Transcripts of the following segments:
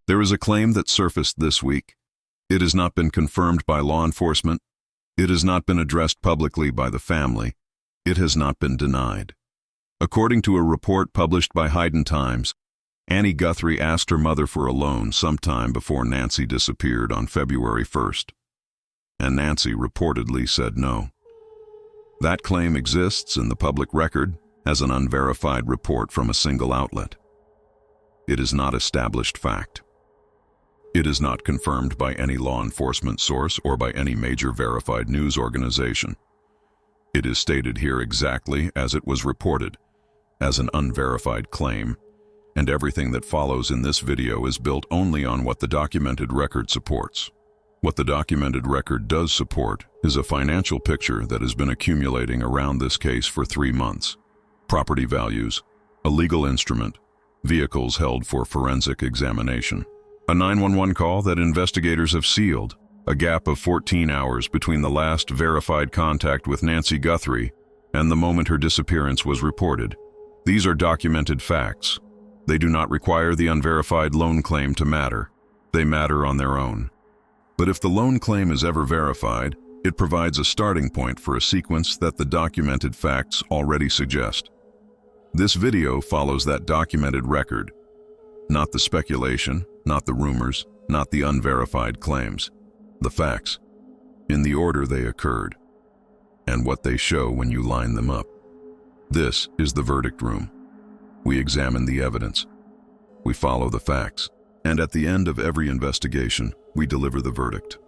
There is a claim that surfaced this week. It has not been confirmed by law enforcement. It has not been addressed publicly by the family. It has not been denied. According to a report published by Hayden Times, Annie Guthrie asked her mother for a loan sometime before Nancy disappeared on February 1st, and Nancy reportedly said no. That claim exists in the public record as an unverified report from a single outlet. It is not established fact. It is not confirmed by any law enforcement source or by any major verified news organization. It is stated here exactly as it was reported, as an unverified claim, and everything that follows in this video is built only on what the documented record supports. What the documented record does support is a financial picture that has been accumulating around this case for 3 months. Property values, a legal instrument, vehicles held for forensic examination. A 911 call that investigators have sealed, a gap of 14 hours between the last verified contact with Nancy Guthrie and the moment her disappearance was reported. These are documented facts. They do not require the unverified loan claim to matter. They matter on their own. But if the loan claim is ever verified, it provides a starting point for a sequence that the documented facts already suggest. This video follows that documented record, not the speculation, not the rumors, not the unverified claims. The facts, in the order they occurred, and what they show when you line them up. This is the verdict room. We examine the evidence. We follow the facts. And at the end of every investigation, we deliver the verdict.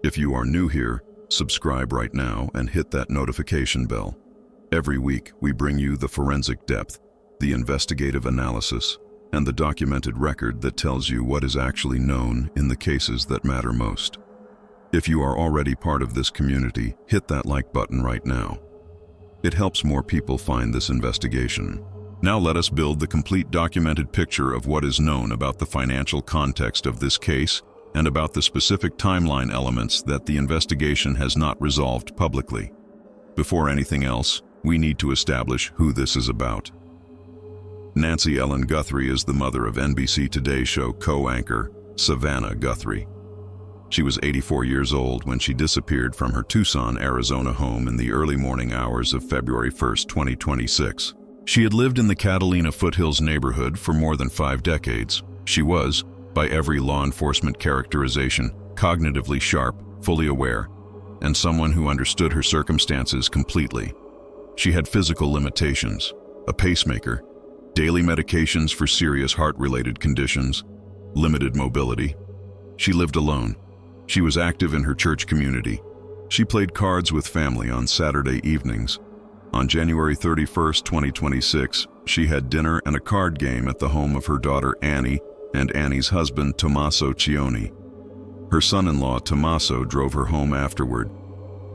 If you are new here, subscribe right now and hit that notification bell. Every week, we bring you the forensic depth, the investigative analysis, and the documented record that tells you what is actually known in the cases that matter most. If you are already part of this community, hit that like button right now. It helps more people find this investigation. Now let us build the complete documented picture of what is known about the financial context of this case and about the specific timeline elements that the investigation has not resolved publicly. Before anything else, we need to establish who this is about. Nancy Ellen Guthrie is the mother of NBC Today show co-anchor Savannah Guthrie. She was 84 years old when she disappeared from her Tucson, Arizona home in the early morning hours of February 1, 2026. She had lived in the Catalina Foothills neighborhood for more than 5 decades. She was, by every law enforcement characterization, cognitively sharp, fully aware, and someone who understood her circumstances completely. She had physical limitations, a pacemaker, daily medications for serious heart-related conditions, limited mobility. She lived alone. She was active in her church community. She played cards with family on Saturday evenings. On January 31, 2026, she had dinner and a card game at the home of her daughter Annie and Annie's husband Tommasocioni. Her son-in-law Tommaso drove her home afterward.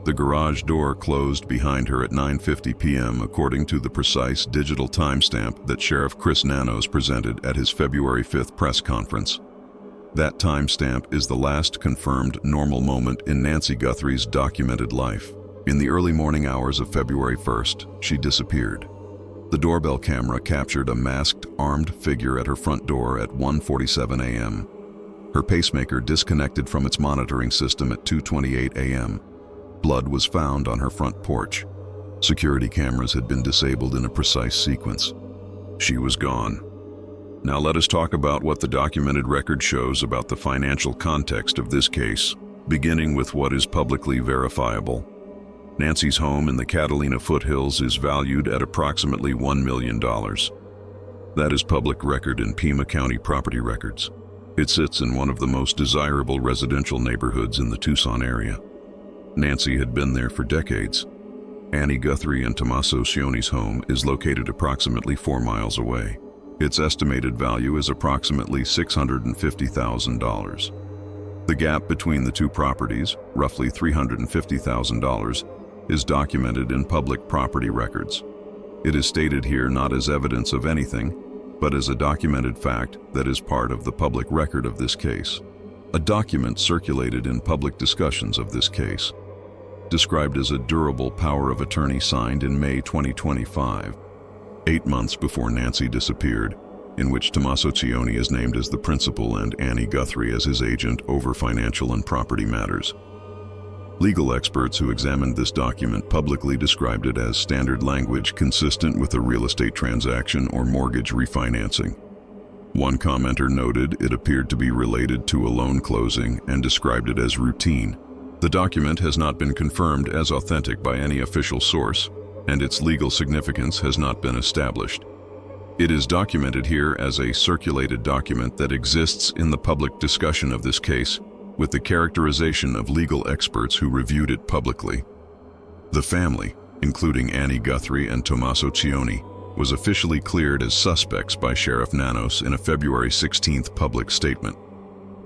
The garage door closed behind her at 9:50 p.m. according to the precise digital timestamp that Sheriff Nanos presented at his February 5th press conference. That timestamp is the last confirmed normal moment in Nancy Guthrie's documented life. In the early morning hours of February 1st, she disappeared. The doorbell camera captured a masked, armed figure at her front door at 1:47 a.m. Her pacemaker disconnected from its monitoring system at 2:28 a.m. Blood was found on her front porch. Security cameras had been disabled in a precise sequence. She was gone. Now let us talk about what the documented record shows about the financial context of this case, beginning with what is publicly verifiable. Nancy's home in the Catalina Foothills is valued at approximately $1 million. That is public record in Pima County property records. It sits in one of the most desirable residential neighborhoods in the Tucson area. Nancy had been there for decades. Annie Guthrie and Tommasocioni's home is located approximately 4 miles away. Its estimated value is approximately $650,000. The gap between the two properties, roughly $350,000, is documented in public property records. It is stated here not as evidence of anything, but as a documented fact that is part of the public record of this case. A document circulated in public discussions of this case, described as a durable power of attorney signed in May 2025. 8 months before Nancy disappeared, in which Tommasocioni is named as the principal and Annie Guthrie as his agent over financial and property matters. Legal experts who examined this document publicly described it as standard language consistent with a real estate transaction or mortgage refinancing. One commenter noted it appeared to be related to a loan closing and described it as routine. The document has not been confirmed as authentic by any official source, and its legal significance has not been established. It is documented here as a circulated document that exists in the public discussion of this case, with the characterization of legal experts who reviewed it publicly. The family, including Annie Guthrie and Tommasocioni, was officially cleared as suspects by Sheriff Nanos in a February 16th public statement.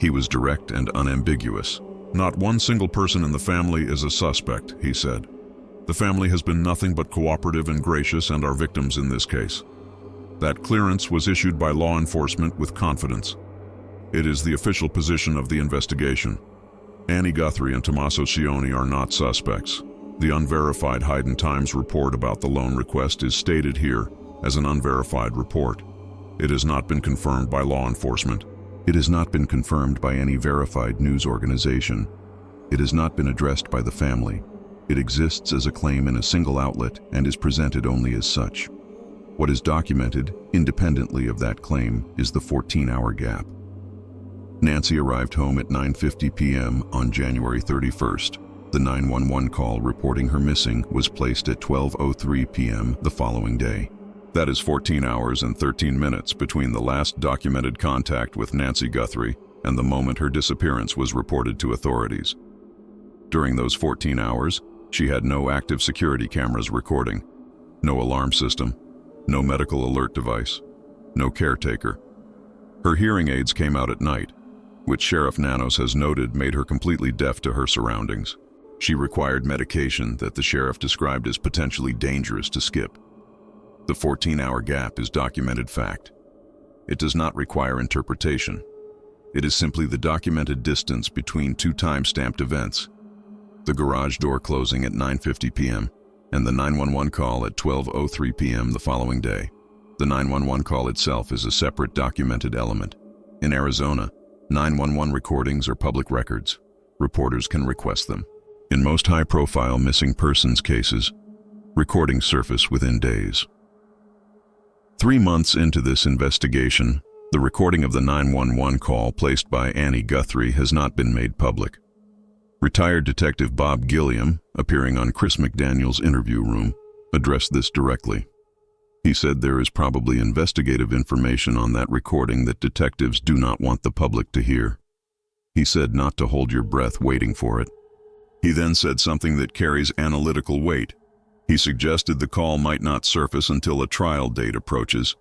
He was direct and unambiguous. "Not one single person in the family is a suspect," he said. "The family has been nothing but cooperative and gracious and are victims in this case. That clearance was issued by law enforcement with confidence. It is the official position of the investigation. Annie Guthrie and Tommasocioni are not suspects. The unverified Hayden Times report about the loan request is stated here as an unverified report. It has not been confirmed by law enforcement. It has not been confirmed by any verified news organization. It has not been addressed by the family. It exists as a claim in a single outlet and is presented only as such. What is documented, independently of that claim, is the 14-hour gap. Nancy arrived home at 9:50 p.m. on January 31st. The 911 call reporting her missing was placed at 12:03 p.m. the following day. That is 14 hours and 13 minutes between the last documented contact with Nancy Guthrie and the moment her disappearance was reported to authorities. During those 14 hours, she had no active security cameras recording, no alarm system, no medical alert device, no caretaker. Her hearing aids came out at night, which Sheriff Nanos has noted made her completely deaf to her surroundings. She required medication that the sheriff described as potentially dangerous to skip. The 14-hour gap is documented fact. It does not require interpretation. It is simply the documented distance between two time-stamped events: the garage door closing at 9:50 p.m. and the 911 call at 12:03 p.m. the following day. The 911 call itself is a separate documented element. In Arizona, 911 recordings are public records. Reporters can request them. In most high-profile missing persons cases, recordings surface within days. 3 months into this investigation, the recording of the 911 call placed by Annie Guthrie has not been made public. Retired Detective Bob Gilliam, appearing on Chris McDaniel's Interview Room, addressed this directly. He said there is probably investigative information on that recording that detectives do not want the public to hear. He said not to hold your breath waiting for it. He then said something that carries analytical weight. He suggested the call might not surface until a trial date approaches.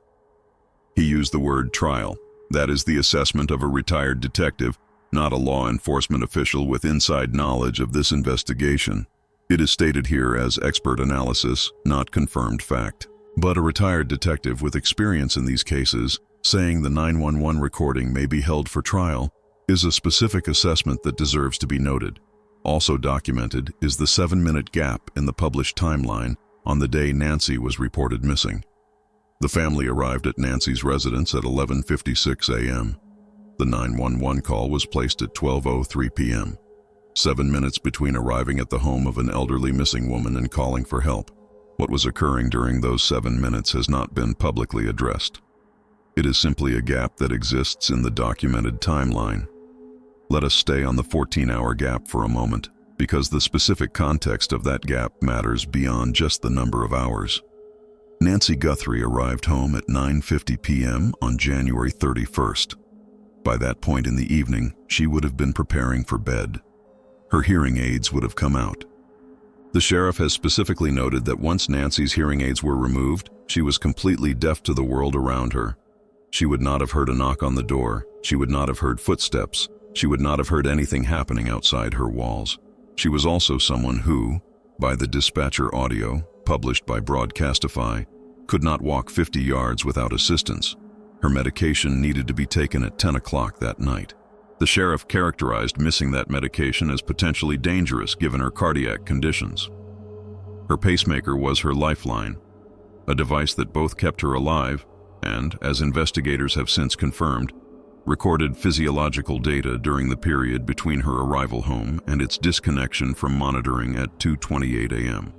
He used the word trial. That is the assessment of a retired detective, not a law enforcement official with inside knowledge of this investigation. It is stated here as expert analysis, not confirmed fact. But a retired detective with experience in these cases, saying the 911 recording may be held for trial, is a specific assessment that deserves to be noted. Also documented is the 7-minute gap in the published timeline on the day Nancy was reported missing. The family arrived at Nancy's residence at 11:56 a.m. The 911 call was placed at 12:03 p.m. 7 minutes between arriving at the home of an elderly missing woman and calling for help. What was occurring during those 7 minutes has not been publicly addressed. It is simply a gap that exists in the documented timeline. Let us stay on the 14-hour gap for a moment, because the specific context of that gap matters beyond just the number of hours. Nancy Guthrie arrived home at 9:50 p.m. on January 31st. By that point in the evening, she would have been preparing for bed. Her hearing aids would have come out. The sheriff has specifically noted that once Nancy's hearing aids were removed, she was completely deaf to the world around her. She would not have heard a knock on the door. She would not have heard footsteps. She would not have heard anything happening outside her walls. She was also someone who, by the dispatcher audio, published by Broadcastify, could not walk 50 yards without assistance. Her medication needed to be taken at 10 o'clock that night. The sheriff characterized missing that medication as potentially dangerous given her cardiac conditions. Her pacemaker was her lifeline, a device that both kept her alive and, as investigators have since confirmed, recorded physiological data during the period between her arrival home and its disconnection from monitoring at 2:28 a.m.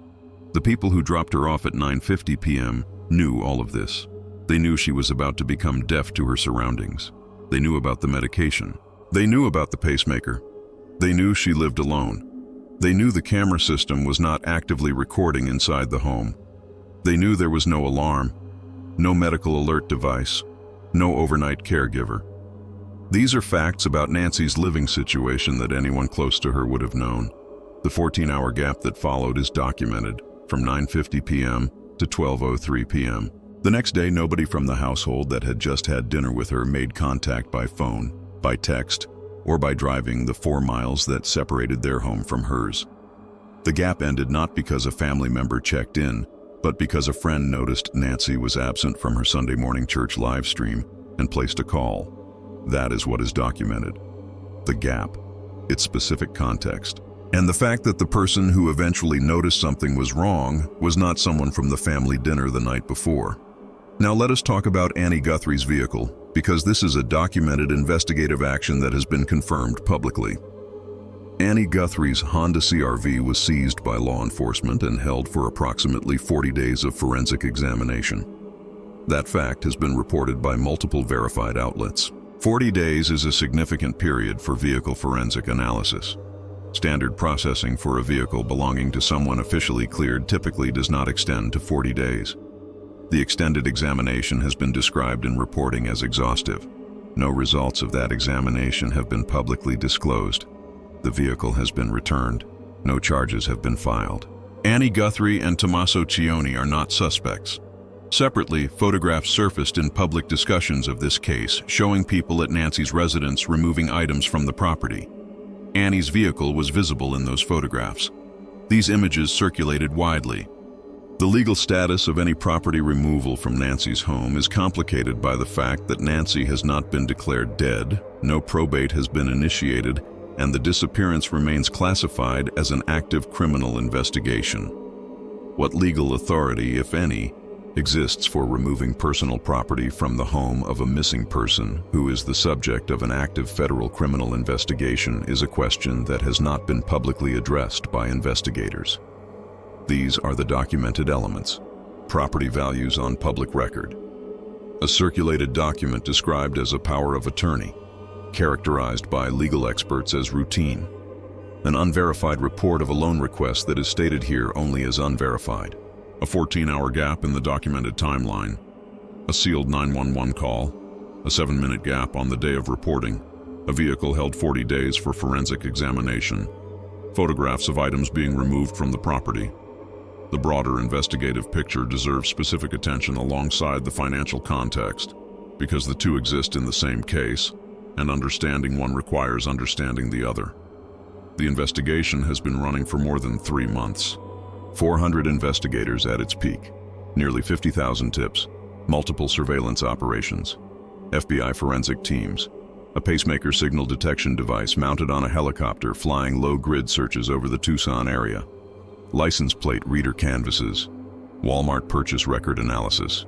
The people who dropped her off at 9:50 p.m. knew all of this. They knew she was about to become deaf to her surroundings. They knew about the medication. They knew about the pacemaker. They knew she lived alone. They knew the camera system was not actively recording inside the home. They knew there was no alarm, no medical alert device, no overnight caregiver. These are facts about Nancy's living situation that anyone close to her would have known. The 14-hour gap that followed is documented, from 9:50 p.m. to 12:03 p.m. The next day, nobody from the household that had just had dinner with her made contact by phone, by text, or by driving the 4 miles that separated their home from hers. The gap ended not because a family member checked in, but because a friend noticed Nancy was absent from her Sunday morning church live stream and placed a call. That is what is documented. The gap, its specific context, and the fact that the person who eventually noticed something was wrong was not someone from the family dinner the night before. Now let us talk about Annie Guthrie's vehicle, because this is a documented investigative action that has been confirmed publicly. Annie Guthrie's Honda CR-V was seized by law enforcement and held for approximately 40 days of forensic examination. That fact has been reported by multiple verified outlets. 40 days is a significant period for vehicle forensic analysis. Standard processing for a vehicle belonging to someone officially cleared typically does not extend to 40 days. The extended examination has been described in reporting as exhaustive. No results of that examination have been publicly disclosed. The vehicle has been returned. No charges have been filed. Annie Guthrie and Tommasocioni are not suspects. Separately, photographs surfaced in public discussions of this case showing people at Nancy's residence removing items from the property. Annie's vehicle was visible in those photographs. These images circulated widely. The legal status of any property removal from Nancy's home is complicated by the fact that Nancy has not been declared dead, no probate has been initiated, and the disappearance remains classified as an active criminal investigation. What legal authority, if any, exists for removing personal property from the home of a missing person who is the subject of an active federal criminal investigation is a question that has not been publicly addressed by investigators. These are the documented elements. Property values on public record. A circulated document described as a power of attorney, characterized by legal experts as routine. An unverified report of a loan request that is stated here only as unverified. A 14-hour gap in the documented timeline, a sealed 911 call, a 7-minute gap on the day of reporting, a vehicle held 40 days for forensic examination, photographs of items being removed from the property. The broader investigative picture deserves specific attention alongside the financial context, because the two exist in the same case, and understanding one requires understanding the other. The investigation has been running for more than 3 months. 400 investigators at its peak, nearly 50,000 tips, multiple surveillance operations, FBI forensic teams, a pacemaker signal detection device mounted on a helicopter flying low-grid searches over the Tucson area, license plate reader canvases, Walmart purchase record analysis,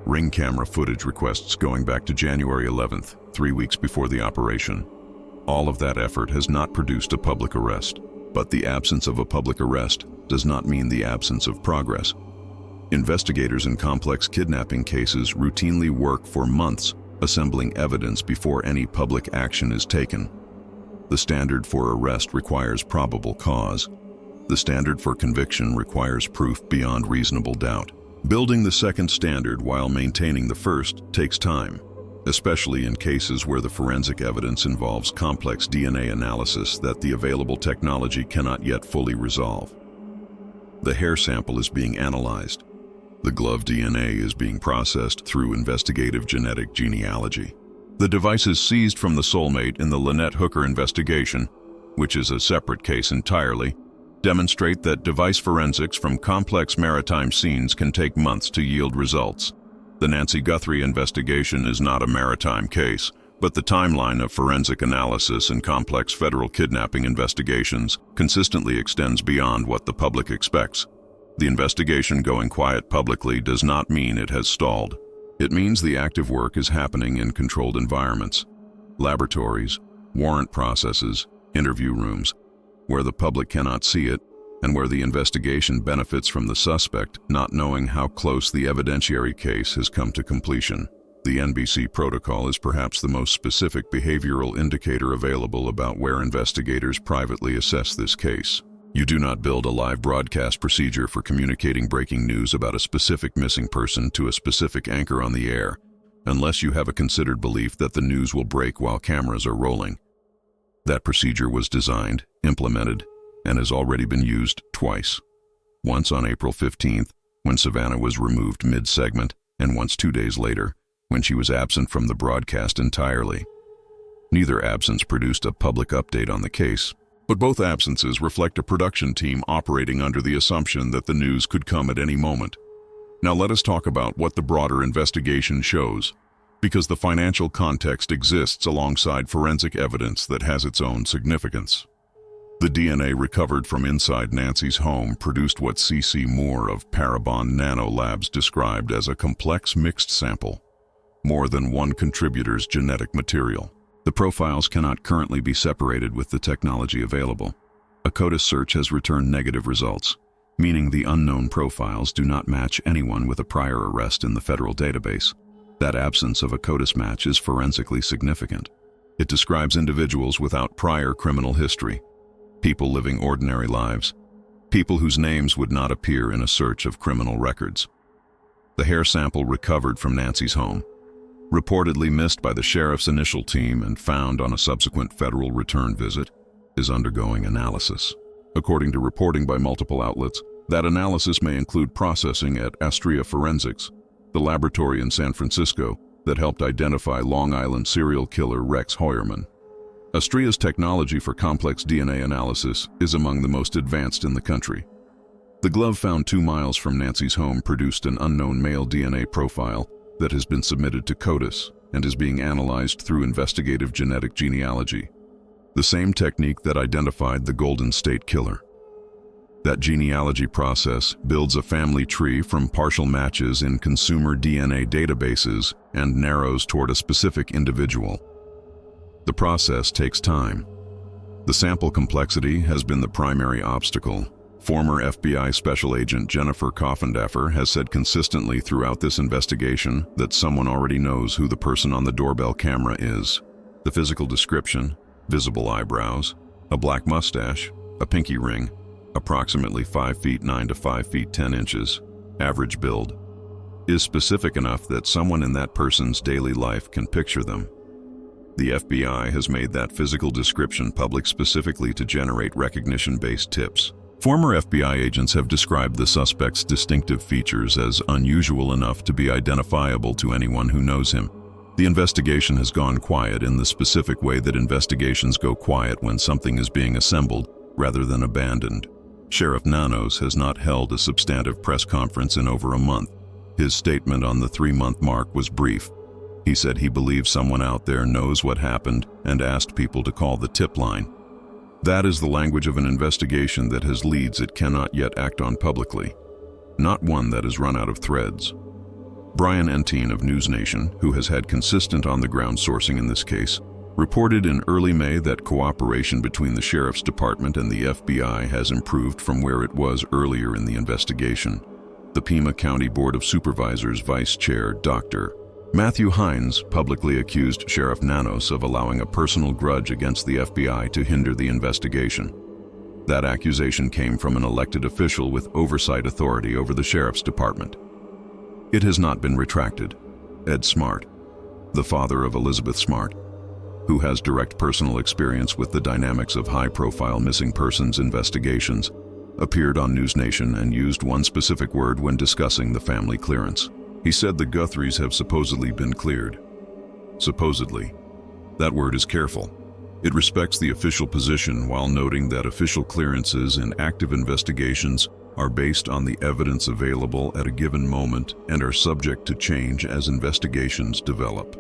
Ring camera footage requests going back to January 11th, 3 weeks before the operation. All of that effort has not produced a public arrest. But the absence of a public arrest does not mean the absence of progress. Investigators in complex kidnapping cases routinely work for months assembling evidence before any public action is taken. The standard for arrest requires probable cause. The standard for conviction requires proof beyond reasonable doubt. Building the second standard while maintaining the first takes time, especially in cases where the forensic evidence involves complex DNA analysis that the available technology cannot yet fully resolve. The hair sample is being analyzed. The glove DNA is being processed through investigative genetic genealogy. The devices seized from the soulmate in the Lynette Hooker investigation, which is a separate case entirely, demonstrate that device forensics from complex maritime scenes can take months to yield results. The Nancy Guthrie investigation is not a maritime case, but the timeline of forensic analysis in complex federal kidnapping investigations consistently extends beyond what the public expects. The investigation going quiet publicly does not mean it has stalled. It means the active work is happening in controlled environments, laboratories, warrant processes, interview rooms, where the public cannot see it, and where the investigation benefits from the suspect not knowing how close the evidentiary case has come to completion. The NBC protocol is perhaps the most specific behavioral indicator available about where investigators privately assess this case. You do not build a live broadcast procedure for communicating breaking news about a specific missing person to a specific anchor on the air, unless you have a considered belief that the news will break while cameras are rolling. That procedure was designed, implemented, and has already been used twice. Once on April 15th, when Savannah was removed mid-segment, and once 2 days later, when she was absent from the broadcast entirely. Neither absence produced a public update on the case, but both absences reflect a production team operating under the assumption that the news could come at any moment. Now let us talk about what the broader investigation shows, because the financial context exists alongside forensic evidence that has its own significance. The DNA recovered from inside Nancy's home produced what C.C. Moore of Parabon Nano Labs described as a complex mixed sample, more than one contributor's genetic material. The profiles cannot currently be separated with the technology available. A CODIS search has returned negative results, meaning the unknown profiles do not match anyone with a prior arrest in the federal database. That absence of a CODIS match is forensically significant. It describes individuals without prior criminal history, people living ordinary lives, people whose names would not appear in a search of criminal records. The hair sample recovered from Nancy's home, reportedly missed by the sheriff's initial team and found on a subsequent federal return visit, is undergoing analysis. According to reporting by multiple outlets, that analysis may include processing at Astrea Forensics, the laboratory in San Francisco that helped identify Long Island serial killer Rex Heuermann. Astrea's technology for complex DNA analysis is among the most advanced in the country. The glove found 2 miles from Nancy's home produced an unknown male DNA profile that has been submitted to CODIS and is being analyzed through investigative genetic genealogy, the same technique that identified the Golden State Killer. That genealogy process builds a family tree from partial matches in consumer DNA databases and narrows toward a specific individual. The process takes time. The sample complexity has been the primary obstacle. Former FBI Special Agent Jennifer Coffendaffer has said consistently throughout this investigation that someone already knows who the person on the doorbell camera is. The physical description, visible eyebrows, a black mustache, a pinky ring, approximately 5 feet 9 to 5 feet 10 inches, average build, is specific enough that someone in that person's daily life can picture them. The FBI has made that physical description public specifically to generate recognition-based tips. Former FBI agents have described the suspect's distinctive features as unusual enough to be identifiable to anyone who knows him. The investigation has gone quiet in the specific way that investigations go quiet when something is being assembled rather than abandoned. Sheriff Nanos has not held a substantive press conference in over a month. His statement on the 3-month mark was brief. He said he believes someone out there knows what happened and asked people to call the tip line. That is the language of an investigation that has leads it cannot yet act on publicly, not one that has run out of threads. Brian Entine of News Nation, who has had consistent on-the-ground sourcing in this case, reported in early May that cooperation between the Sheriff's Department and the FBI has improved from where it was earlier in the investigation. The Pima County Board of Supervisors Vice Chair Dr. Matthew Hines publicly accused Sheriff Nanos of allowing a personal grudge against the FBI to hinder the investigation. That accusation came from an elected official with oversight authority over the Sheriff's Department. It has not been retracted. Ed Smart, the father of Elizabeth Smart, who has direct personal experience with the dynamics of high-profile missing persons investigations, appeared on News Nation and used one specific word when discussing the family clearance. He said the Guthries have supposedly been cleared. Supposedly. That word is careful. It respects the official position while noting that official clearances in active investigations are based on the evidence available at a given moment and are subject to change as investigations develop.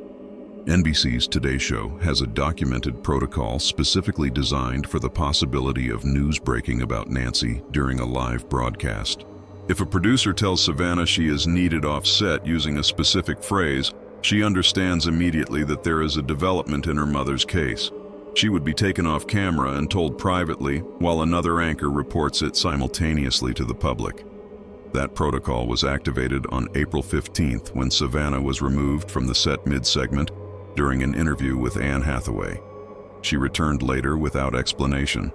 NBC's Today Show has a documented protocol specifically designed for the possibility of news breaking about Nancy during a live broadcast. If a producer tells Savannah she is needed off set using a specific phrase, she understands immediately that there is a development in her mother's case. She would be taken off camera and told privately, while another anchor reports it simultaneously to the public. That protocol was activated on April 15th when Savannah was removed from the set mid-segment during an interview with Anne Hathaway. She returned later without explanation.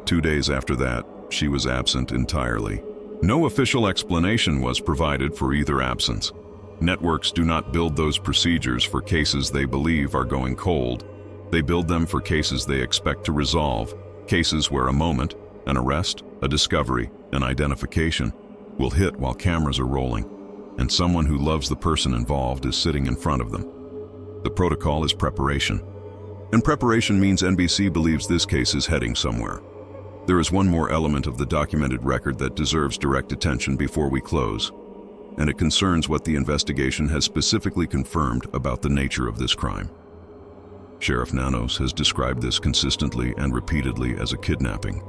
2 days after that, she was absent entirely. No official explanation was provided for either absence. Networks do not build those procedures for cases they believe are going cold. They build them for cases they expect to resolve, cases where a moment, an arrest, a discovery, an identification, will hit while cameras are rolling, and someone who loves the person involved is sitting in front of them. The protocol is preparation. And preparation means NBC believes this case is heading somewhere. There is one more element of the documented record that deserves direct attention before we close, and it concerns what the investigation has specifically confirmed about the nature of this crime. Sheriff Nanos has described this consistently and repeatedly as a kidnapping,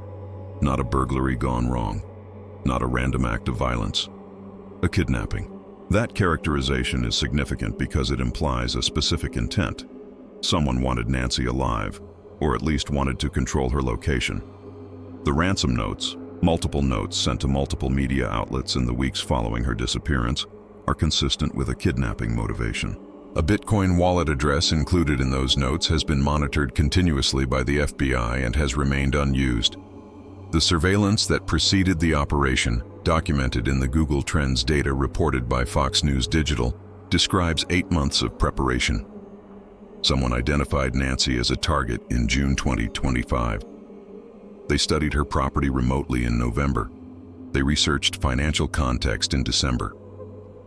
not a burglary gone wrong, not a random act of violence, a kidnapping. That characterization is significant because it implies a specific intent. Someone wanted Nancy alive, or at least wanted to control her location. The ransom notes, multiple notes sent to multiple media outlets in the weeks following her disappearance, are consistent with a kidnapping motivation. A Bitcoin wallet address included in those notes has been monitored continuously by the FBI and has remained unused. The surveillance that preceded the operation, documented in the Google Trends data reported by Fox News Digital, describes 8 months of preparation. Someone identified Nancy as a target in June 2025. They studied her property remotely in November. They researched financial context in December.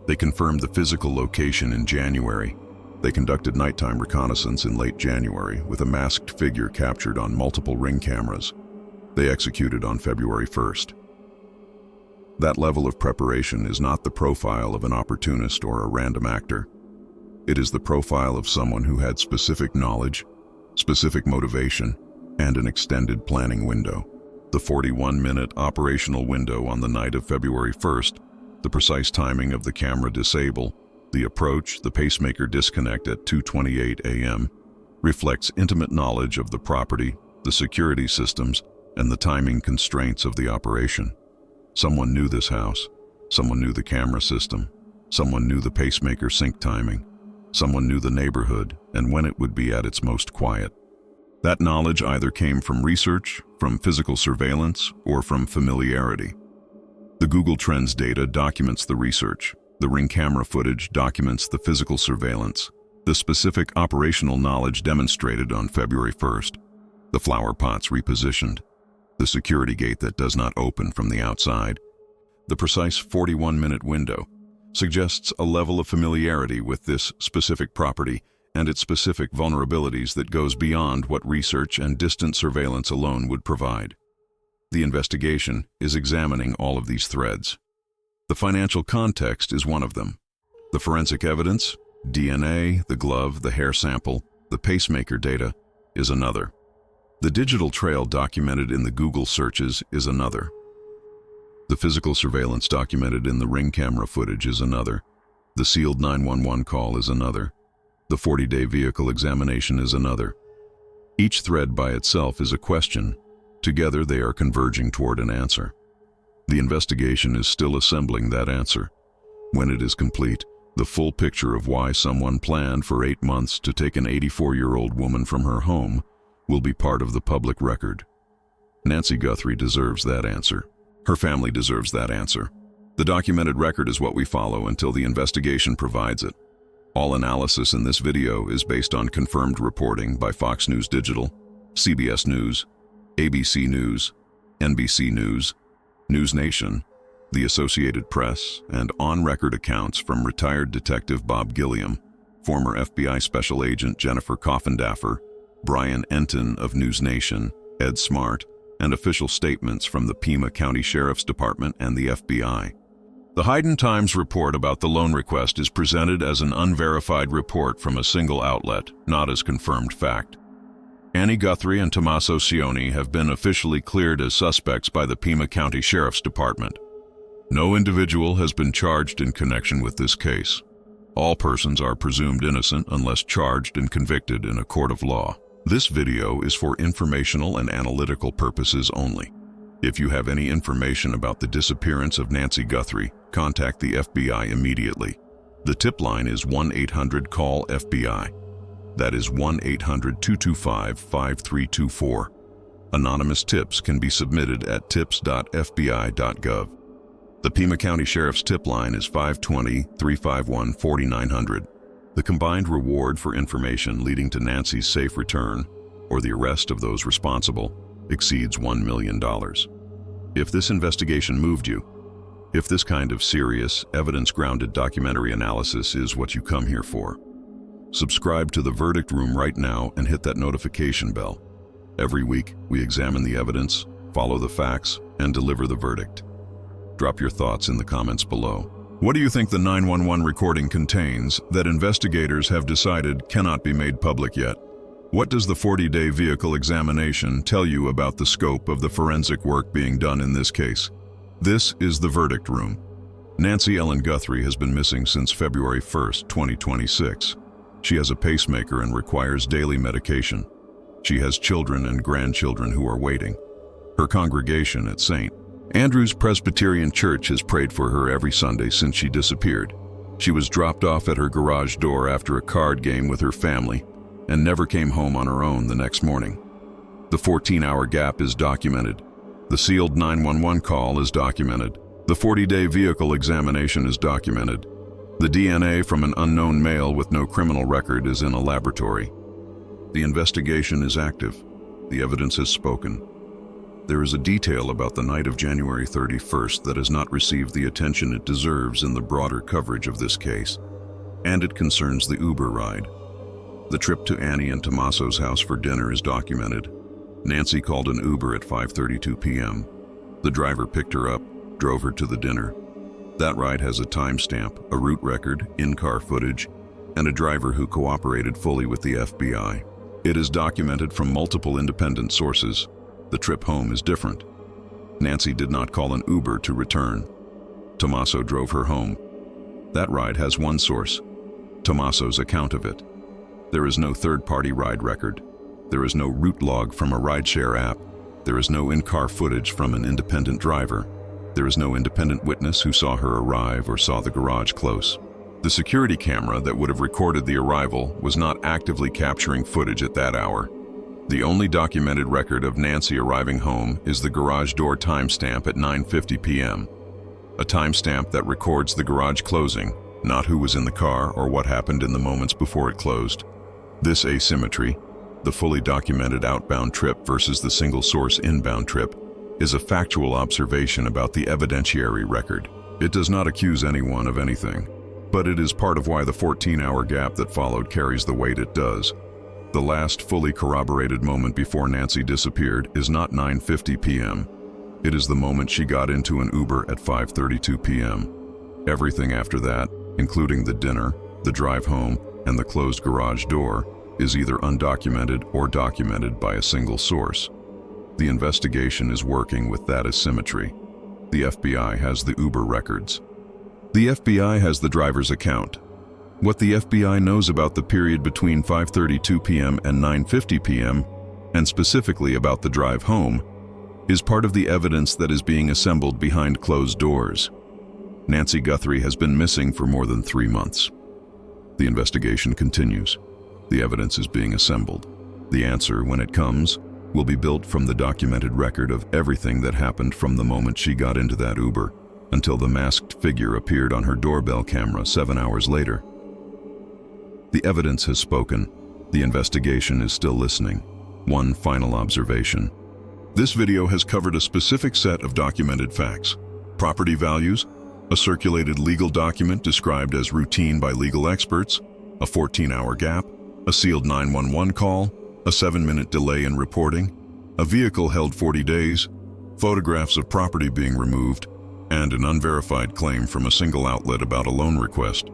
They confirmed the physical location in January. They conducted nighttime reconnaissance in late January with a masked figure captured on multiple Ring cameras. They executed on February 1st. That level of preparation is not the profile of an opportunist or a random actor. It is the profile of someone who had specific knowledge, specific motivation, and an extended planning window. The 41-minute operational window on the night of February 1st, the precise timing of the camera disable, the approach, the pacemaker disconnect at 2:28 a.m., reflects intimate knowledge of the property, the security systems, and the timing constraints of the operation. Someone knew this house. Someone knew the camera system. Someone knew the pacemaker sync timing. Someone knew the neighborhood and when it would be at its most quiet. That knowledge either came from research, from physical surveillance, or from familiarity. The Google Trends data documents the research. The Ring camera footage documents the physical surveillance. The specific operational knowledge demonstrated on February 1st. The flower pots repositioned. The security gate that does not open from the outside. The precise 41-minute window suggests a level of familiarity with this specific property and its specific vulnerabilities that goes beyond what research and distant surveillance alone would provide. The investigation is examining all of these threads. The financial context is one of them. The forensic evidence, DNA, the glove, the hair sample, the pacemaker data, is another. The digital trail documented in the Google searches is another. The physical surveillance documented in the Ring camera footage is another. The sealed 911 call is another. The 40-day vehicle examination is another. Each thread by itself is a question. Together they are converging toward an answer. The investigation is still assembling that answer. When it is complete, the full picture of why someone planned for 8 months to take an 84-year-old woman from her home will be part of the public record. Nancy Guthrie deserves that answer. Her family deserves that answer. The documented record is what we follow until the investigation provides it. All analysis in this video is based on confirmed reporting by Fox News Digital, CBS News, ABC News, NBC News, News Nation, the Associated Press, and on-record accounts from retired Detective Bob Gilliam, former FBI Special Agent Jennifer Coffindaffer, Brian Enton of News Nation, Ed Smart, and official statements from the Pima County Sheriff's Department and the FBI. The Hayden Times report about the loan request is presented as an unverified report from a single outlet, not as confirmed fact. Annie Guthrie and tommasocioni have been officially cleared as suspects by the Pima County Sheriff's Department. No individual has been charged in connection with this case. All persons are presumed innocent unless charged and convicted in a court of law. This video is for informational and analytical purposes only. If you have any information about the disappearance of Annie Guthrie, contact the FBI immediately. The tip line is 1-800-CALL-FBI. That is 1-800-225-5324. Anonymous tips can be submitted at tips.fbi.gov. The Pima County Sheriff's tip line is 520-351-4900. The combined reward for information leading to Nancy's safe return, or the arrest of those responsible, exceeds $1 million. If this investigation moved you, if this kind of serious, evidence-grounded documentary analysis is what you come here for, subscribe to the Verdict Room right now and hit that notification bell. Every week, we examine the evidence, follow the facts, and deliver the verdict. Drop your thoughts in the comments below. What do you think the 911 recording contains that investigators have decided cannot be made public yet? What does the 40-day vehicle examination tell you about the scope of the forensic work being done in this case? This is the Verdict Room. Nancy Ellen Guthrie has been missing since February 1st, 2026. She has a pacemaker and requires daily medication. She has children and grandchildren who are waiting. Her congregation at St. Andrew's Presbyterian Church has prayed for her every Sunday since she disappeared. She was dropped off at her garage door after a card game with her family and never came home on her own the next morning. The 14-hour gap is documented. The sealed 911 call is documented. The 40-day vehicle examination is documented. The DNA from an unknown male with no criminal record is in a laboratory. The investigation is active. The evidence has spoken. There is a detail about the night of January 31st that has not received the attention it deserves in the broader coverage of this case, and it concerns the Uber ride. The trip to Annie and Tommaso's house for dinner is documented. Nancy called an Uber at 5:32 p.m. The driver picked her up, drove her to the dinner. That ride has a timestamp, a route record, in-car footage, and a driver who cooperated fully with the FBI. It is documented from multiple independent sources. The trip home is different. Nancy did not call an Uber to return. Tommaso drove her home. That ride has one source, Tommaso's account of it. There is no third-party ride record. There is no route log from a rideshare app. There is no in-car footage from an independent driver. There is no independent witness who saw her arrive or saw the garage close. The security camera that would have recorded the arrival was not actively capturing footage at that hour. The only documented record of Nancy arriving home is the garage door timestamp at 9:50 p.m. A timestamp that records the garage closing, not who was in the car or what happened in the moments before it closed. This asymmetry, the fully documented outbound trip versus the single-source inbound trip, is a factual observation about the evidentiary record. It does not accuse anyone of anything, but it is part of why the 14-hour gap that followed carries the weight it does. The last fully corroborated moment before Nancy disappeared is not 9:50 p.m. It is the moment she got into an Uber at 5:32 p.m. Everything after that, including the dinner, the drive home, and the closed garage door, is either undocumented or documented by a single source. The investigation is working with that asymmetry. The FBI has the Uber records. The FBI has the driver's account. What the FBI knows about the period between 5:32 p.m. and 9:50 p.m., and specifically about the drive home, is part of the evidence that is being assembled behind closed doors. Nancy Guthrie has been missing for more than 3 months. The investigation continues. The evidence is being assembled. The answer, when it comes, will be built from the documented record of everything that happened from the moment she got into that Uber until the masked figure appeared on her doorbell camera 7 hours later. The evidence has spoken. The investigation is still listening. One final observation. This video has covered a specific set of documented facts. Property values, a circulated legal document described as routine by legal experts, a 14-hour gap, a sealed 911 call, a 7-minute delay in reporting, a vehicle held 40 days, photographs of property being removed, and an unverified claim from a single outlet about a loan request.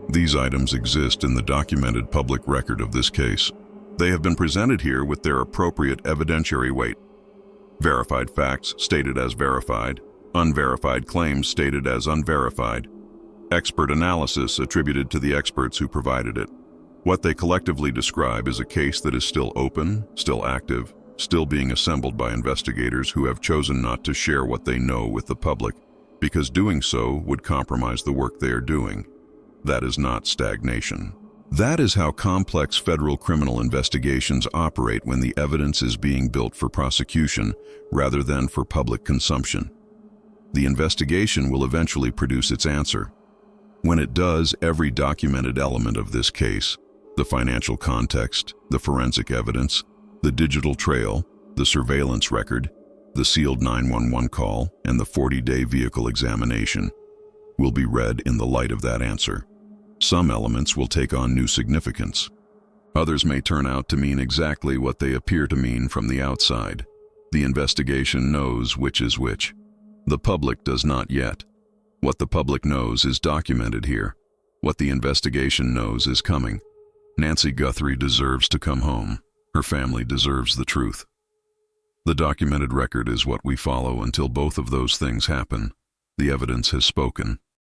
These items exist in the documented public record of this case. They have been presented here with their appropriate evidentiary weight. Verified facts stated as verified, Unverified claims stated as unverified. Expert analysis attributed to the experts who provided it. What they collectively describe is a case that is still open, still active, still being assembled by investigators who have chosen not to share what they know with the public, because doing so would compromise the work they are doing. That is not stagnation. That is how complex federal criminal investigations operate when the evidence is being built for prosecution rather than for public consumption. The investigation will eventually produce its answer. When it does, every documented element of this case, the financial context, the forensic evidence, the digital trail, the surveillance record, the sealed 911 call, and the 40-day vehicle examination, will be read in the light of that answer. Some elements will take on new significance. Others may turn out to mean exactly what they appear to mean from the outside. The investigation knows which is which. The public does not yet. What the public knows is documented here. What the investigation knows is coming. Nancy Guthrie deserves to come home. Her family deserves the truth. The documented record is what we follow until both of those things happen. The evidence has spoken.